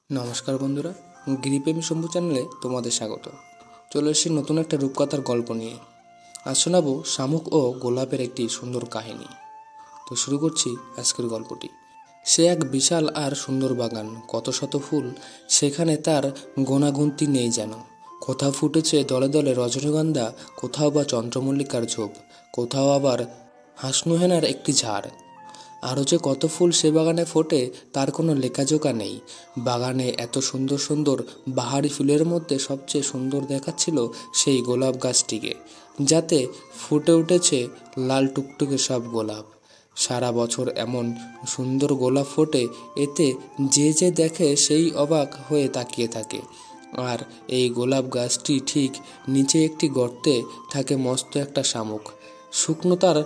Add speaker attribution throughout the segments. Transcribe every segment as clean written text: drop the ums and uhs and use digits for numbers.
Speaker 1: নমস্কার বন্ধুরা, গিরিপ্রেমী শম্ভু চ্যানেলে তোমাদের স্বাগত। চলে এসেছি নতুন একটা রূপকথার গল্প নিয়ে। আজ শোনাবো শামুক ও গোলাপের একটি সুন্দর কাহিনী। তো শুরু করছি আজকের গল্পটি। সে এক বিশাল আর সুন্দর বাগান, কত শত ফুল, সেখানে তার গোনাগুনতি নেই যেন। কোথাও ফুটেছে দলে দলে রজনীগন্ধা, কোথাও বা চন্দ্রমল্লিকার ঝোপ, কোথাও আবার হাসনুহেনার একটি ঝাড়। আরও যে কত ফুল সে বাগানে ফোটে তার কোনো লেখাজোখা নেই। বাগানে এত সুন্দর সুন্দর বাহারি ফুলের মধ্যে সবচেয়ে সুন্দর দেখাচ্ছিল সেই গোলাপ গাছটিকে, যাতে ফুটে উঠেছে লাল টুকটুকে সব গোলাপ। সারা বছর এমন সুন্দর গোলাপ ফোটে, এতে যে যে দেখে সেই অবাক হয়ে তাকিয়ে থাকে। আর এই গোলাপ গাছটি ঠিক নিচে একটি গর্তে থাকে মস্ত একটা শামুক। শুকনো তার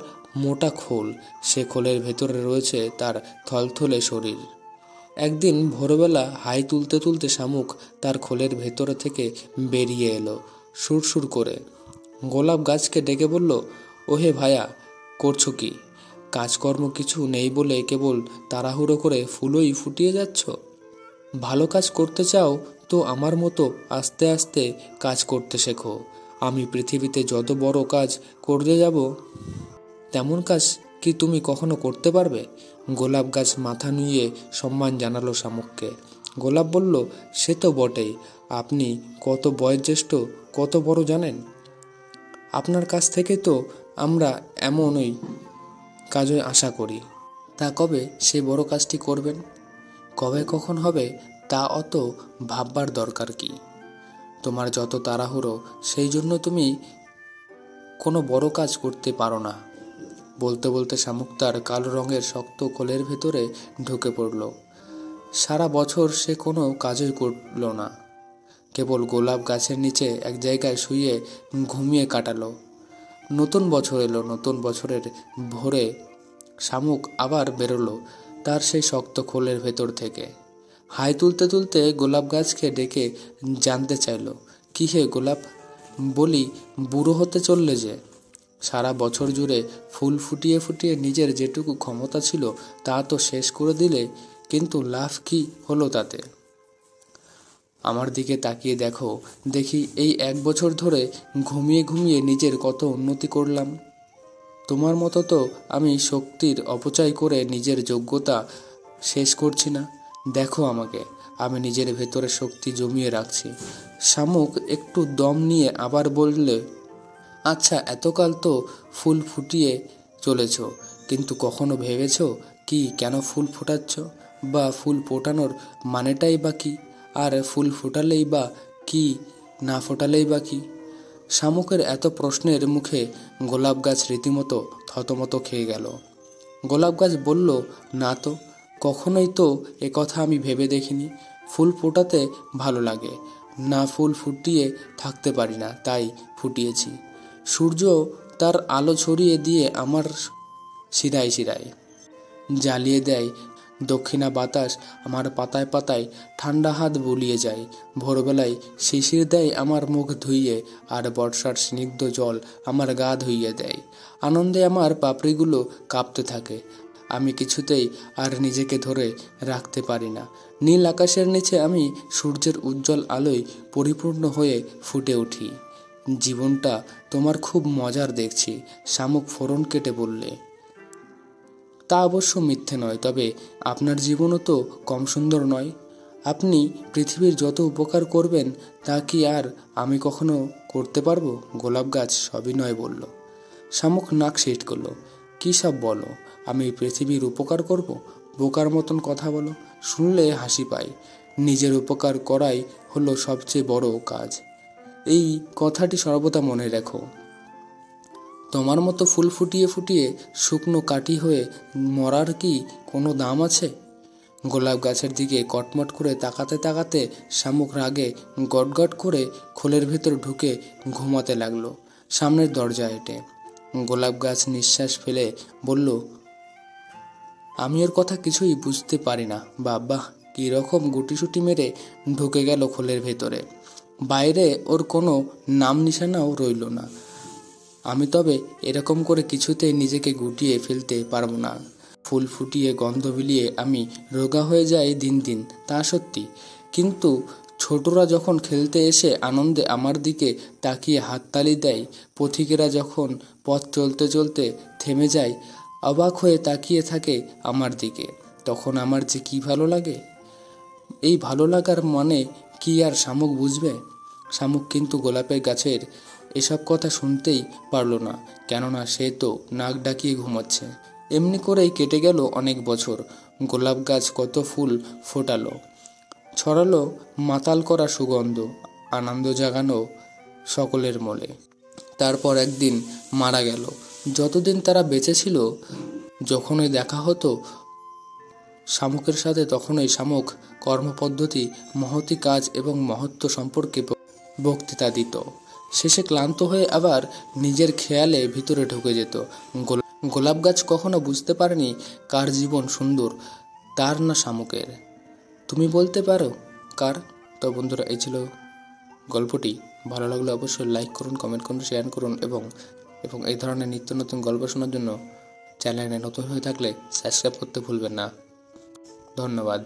Speaker 1: মোটা খোল, সে খোলের ভেতরে রয়েছে তার থলথলে শরীর। একদিন ভোরবেলা হাই তুলতে তুলতে শামুক তার খোলের ভেতরে থেকে বেরিয়ে এলো সুরসুর করে। গোলাপ গাছকে ডেকে বলল, ওহে ভায়া, করছো কি? কাজকর্ম কিছু নেই বলে কেবল তাড়াহুড়ো করে ফুলই ফুটিয়ে যাচ্ছ? ভালো কাজ করতে চাও তো আমার মতো আস্তে আস্তে কাজ করতে শেখো। আমি পৃথিবীতে যত বড় কাজ করতে যাব, তেমন কাজ কি তুমি কখনো করতে পারবে? গোলাপ গাছ মাথা নুইয়ে সম্মান জানালো শামুককে। গোলাপ বলল, সে তো বটেই। আপনি কত বয়োজ্যেষ্ঠ, কত বড় জানেন? আপনার কাছ থেকে তো আমরা এমনই কাজই আশা করি। তা কবে সেই বড় কাজটি করবেন? কবে কখন হবে তা অত ভাববার দরকার কি? তোমার যত তাড়াহুড়ো, সেই জন্য তুমি কোনো বড় কাজ করতে পারো না। বলতে বলতে শামুক তার কালো রঙের শক্ত খোলের ভেতরে ঢুকে পড়ল। সারা বছর সে কোনো কাজই করল না, কেবল গোলাপ গাছের নিচে এক জায়গায় শুয়ে ঘুমিয়ে কাটালো। নতুন বছর এলো, নতুন বছরের ভোরে শামুক আবার বেরোলো তার সেই শক্ত খোলের ভেতর থেকে। হাই তুলতে তুলতে গোলাপ গাছকে ডেকে জানতে চাইল, কি হে গোলাপ, বলি বুড়ো হতে চললে যে? সারা বছর জুড়ে ফুল ফুটিয়ে ফুটিয়ে নিজের যেটুকু ক্ষমতা ছিল তা তো শেষ করে দিলে, কিন্তু লাভ কি হলো তাতে? আমার দিকে তাকিয়ে দেখো, দেখি এই 1 বছর ধরে ঘুমিয়ে ঘুমিয়ে নিজের কত উন্নতি করলাম। তোমার মতো তো আমি শক্তির অপচয় করে নিজের যোগ্যতা শেষ করছি না। দেখো আমাকে, আমি নিজের ভেতরে শক্তি জমিয়ে রাখছি। শামুক একটু দম নিয়ে আবার বললে, আচ্ছা, এতকাল তো ফুল ফুটিয়ে চলেছ, কিন্তু কখনো ভেবেছ কি কেন ফুল ফোটাচ্ছ? বা ফুল ফোটানোর মানেটাই বা কি? আর ফুল ফোটালেই বা কি, না ফোটালেই বা কি? শামুকের এত প্রশ্নের মুখে গোলাপ গাছ রীতিমতো থতমত খেয়ে গেল। গোলাপ গাছ বলল, না তো, কখনোই তো কথা আমি ভেবে দেখিনি। ফুল ফোটাতে ভালো লাগে, না ফুল ফুটিয়ে থাকতে পারি না, তাই ফুটিয়েছি। সূর্য তার আলো ছড়িয়ে দিয়ে আমার শিরায় শিরায় জ্বালিয়ে দেয়, দক্ষিণা বাতাস আমার পাতায় পাতায় ঠান্ডা হাত বুলিয়ে যায়। ভোরবেলায় শিশির দেয় আমার মুখ ধুইয়ে, আর বর্ষার স্নিগ্ধ জল আমার গা ধুইয়ে দেয়। আনন্দে আমার পাপড়িগুলো কাঁপতে থাকে। আমি কিছুতেই আর নিজেকে ধরে রাখতে পারি না। নীল আকাশের নিচে আমি সূর্যের উজ্জ্বল আলোয় পরিপূর্ণ হয়ে ফুটে উঠি। জীবনটা তোমার খুব মজার দেখছি, শামুক ফোড়ন কেটে বললে। তা অবশ্য মিথ্যে নয়, তবে আপনার জীবনও তো কম সুন্দর নয়। আপনি পৃথিবীর যত উপকার করবেন তা কি আর আমি কখনো করতে পারবো? গোলাপ গাছ সবিনয় বলল। শামুক নাক সিট করল, কী সব বলো? আমি পৃথিবীর উপকার করব? বোকার মতন কথা বলো, শুনলে হাসি পায়। নিজের উপকার করাই হলো সবচেয়ে বড় কাজ। এই কথাটি সর্বদা মনে রেখো। তোমার মতো ফুল ফুটিয়ে ফুটিয়ে শুকনো কাঠি হয়ে মরার কি কোনো দাম আছে? গোলাপ গাছের দিকে কটমট করে তাকাতে তাকাতে শামুক রাগে গটগট করে খোলের ভেতর ঢুকে ঘুমাতে লাগলো সামনের দরজা হেঁটে। গোলাপ গাছ নিঃশ্বাস ফেলে বলল, আমি ওর কথা কিছুই বুঝতে পারি না। বাবা, কীরকম গুটিসুটি মেরে ঢুকে গেল খোলের ভেতরে। বাইরে ওর কোনো নাম নিশানাও রইল না। আমি তবে এরকম করে কিছুতেই নিজেকে গুটিয়ে ফেলতে পারবো না। ফুল ফুটিয়ে গন্ধ বিলিয়ে আমি রোগা হয়ে যাই দিন দিন, তা সত্যি। কিন্তু ছোটরা যখন খেলতে এসে আনন্দে আমার দিকে তাকিয়ে হাততালি দেয়, পথিকেরা যখন পথ চলতে চলতে থেমে যায়, অবাক হয়ে তাকিয়ে থাকে আমার দিকে, তখন আমার যে কি ভালো লাগে। এই ভালো লাগার মানে কি আর শামুক বুঝবে? শামুক কিন্তু গোলাপের গাছের এসব কথা শুনতেই পারল না, কেননা সে তো নাক ডাকিয়ে ঘুমাচ্ছে। এমনি করেই কেটে গেল অনেক বছর। গোলাপ গাছ কত ফুল ফোটালো, ছড়ালো মাতাল করা সুগন্ধ, আনন্দ জাগানো সকলের মনে। তারপর একদিন মারা গেল। যতদিন তারা বেঁচে ছিল, যখনই দেখা হতো শামুকের সাথে, তখনই শামুক কর্মপদ্ধতি, মহতি কাজ এবং মহত্ব সম্পর্কে বক্তৃতা দিত। শেষে ক্লান্ত হয়ে আবার নিজের খেয়ালে ভিতরে ঢুকে যেত। গোলাপ গাছ কখনো বুঝতে পারেনি কার জীবন সুন্দর, তার না শামুকের। তুমি বলতে পারো কার? তো বন্ধুরা, এই ছিল গল্পটি। ভালো লাগলে অবশ্যই লাইক করুন, কমেন্ট করুন, শেয়ার করুন এবং এই ধরনের নিত্য নতুন গল্প শোনার জন্য চ্যানেলে নতুন হয়ে থাকলে সাবস্ক্রাইব করতে ভুলবেন না। ধন্যবাদ।